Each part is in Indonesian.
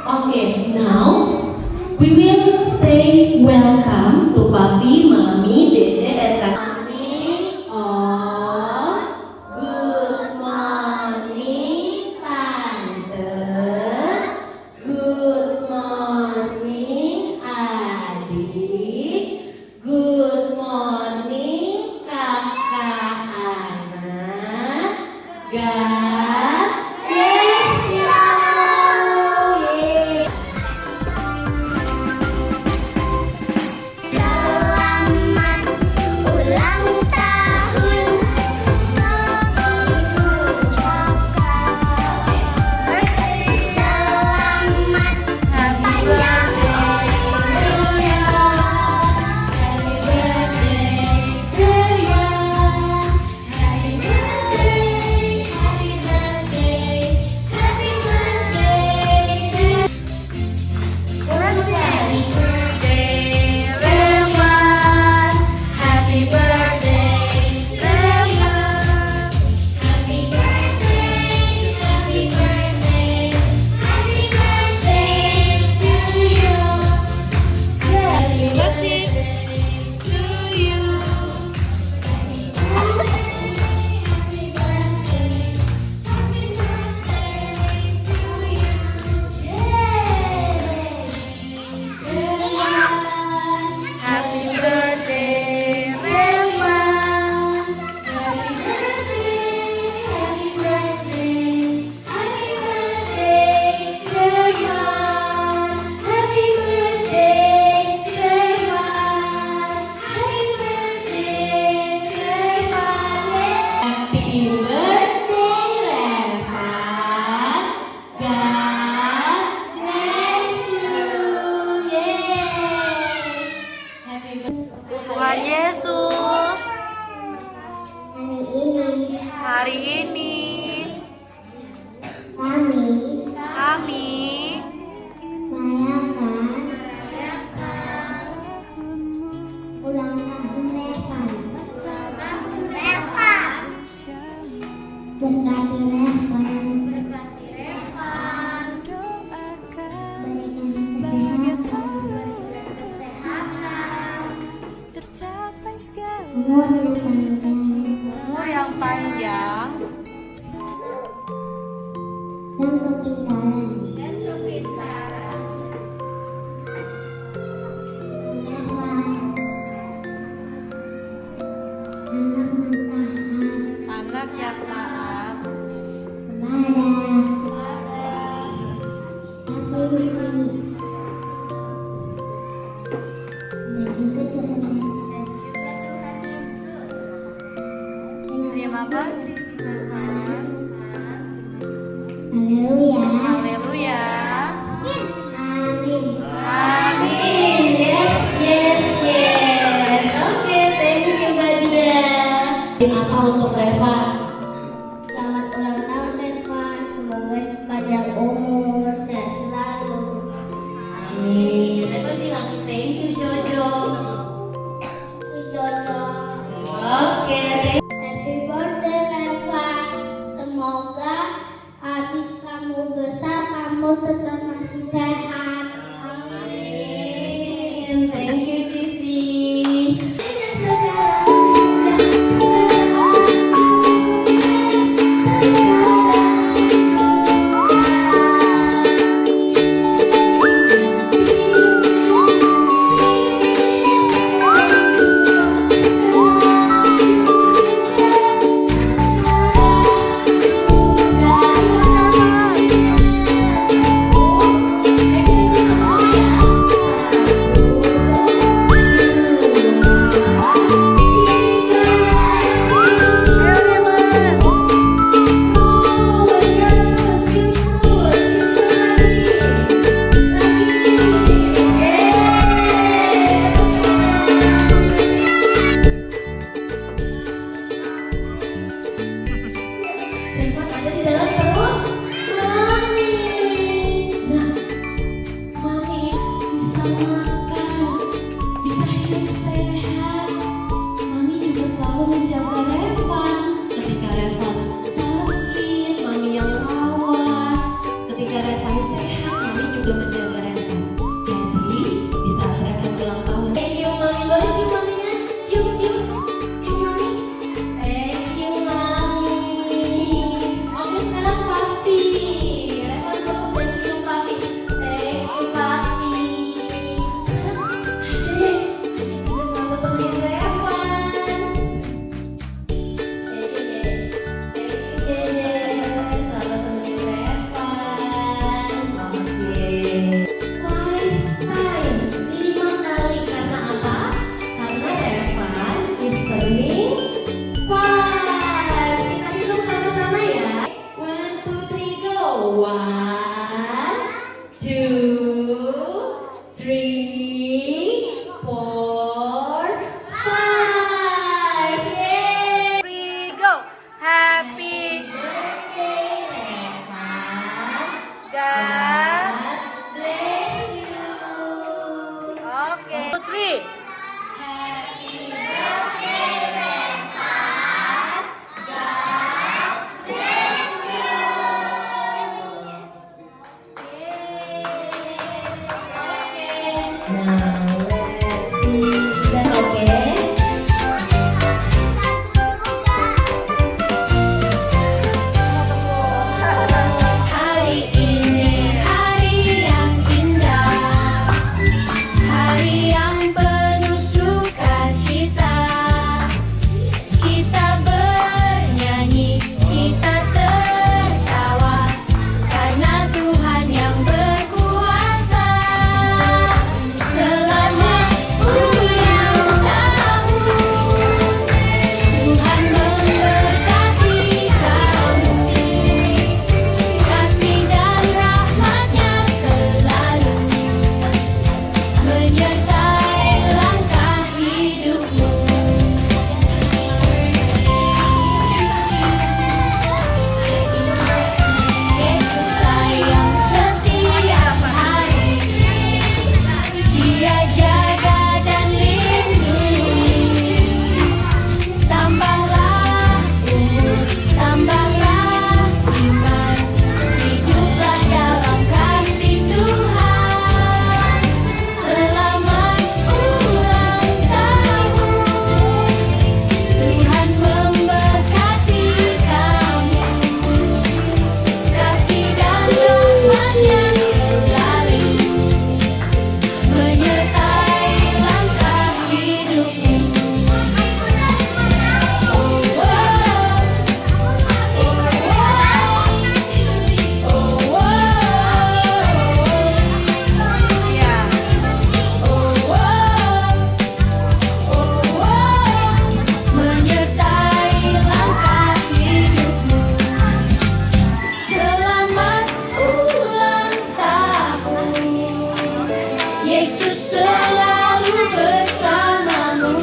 Okay, now we will say welcome to Papi, Mami, Dede, and Kakak. Oh, good morning, Tante. Good morning, Adik. Good morning, Kakak Anak. God bless you. Selamat ulang tahun, kami ucapkan. Selamat panjang umur. Happy birthday to you. Happy birthday, happy birthday, happy birthday to you. Happy birthday, Selman. Happy birthday to you. Happy birthday, happy birthday, happy birthday to you. Happy birthday to you. Happy birthday, happy birthday to you. Happy birthday, Selman. Happy birthday, happy birthday, happy birthday to you. Happy birthday, Selman. Happy birthday, Selman. Happy birthday, Rehan. God bless you. Yeay. Happy birthday. Tuhan Yesus, hari ini kami merayakan ulang tahun Revan. Revan. Berkati Revan. Berikan kesehatan. umur yang panjang Dan kepintaran. anak yang taat terima kasih Tuhan. Haleluya. Amin. Yes, yes, yes. Oke, thank you, Badia. Apa untuk Reva? Selamat ulang tahun Revan, semoga panjang umur, sehat selalu. Amin. Reva bilang thank you, Jojo. Jojo. Oke, thank Happy birthday Rafli. Now let's see. Oke. Hari ini hari yang indah, hari yang penuh sukacita. Kita bernyanyi, kita tertawa, karena Tuhan yang berkuasa. Selamat ulang tahun, Tuhan memberkati kamu. Kasih dan rahmat-Nya selalu menyertai langkah hidupmu. Yesus sayang setiap hari, Dia jaga dan lindungi. Tambahlah umur, tambahlah iman, hiduplah dalam kasih Tuhan. Selamat ulang tahun, Tuhan memberkati kamu. Kasih dan rahmat-Nya selalu menyertai langkah hidupmu. Menyertai langkah hidupmu. Selamat ulang tahun, Yesus selalu bersamamu.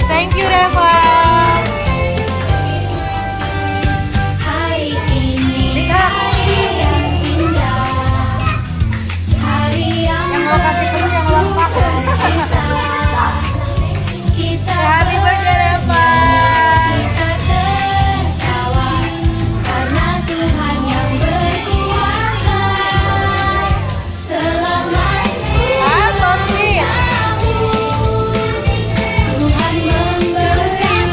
Thank you Reva. Hari ini hari yang indah, hari yang Yang mau kasih penuh yang lengkap. bersukacita. Kita Happy birthday Reva. kita tertawa, karena Tuhan yang berkuasa. Selamat Ah, so sweet. tahun, Tuhan memberkati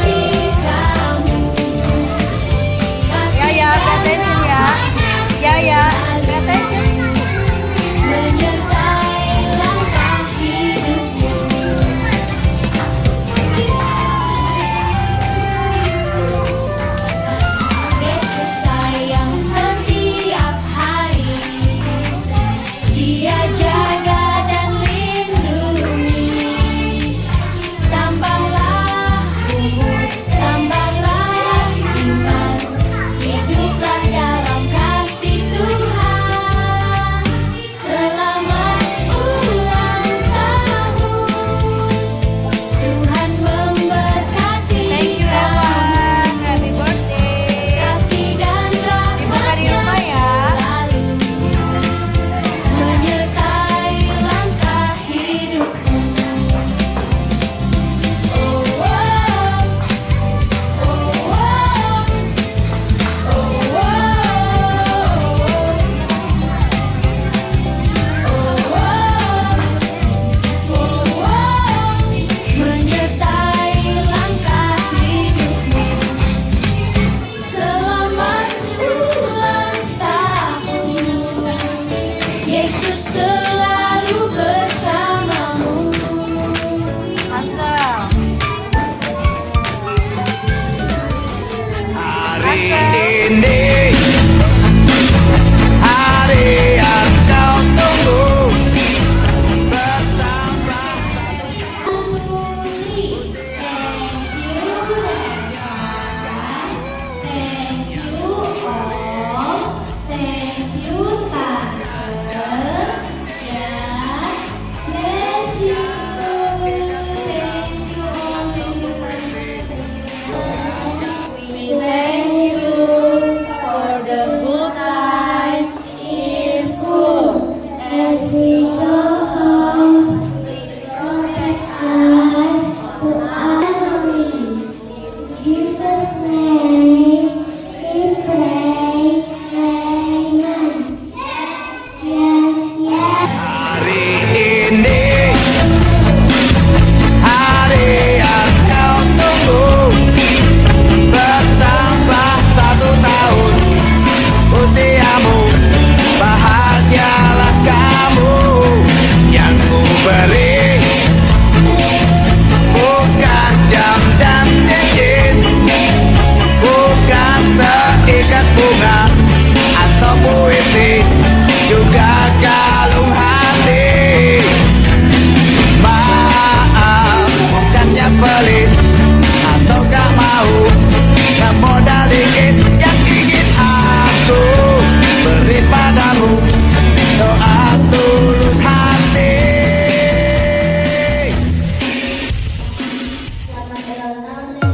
ulang tahun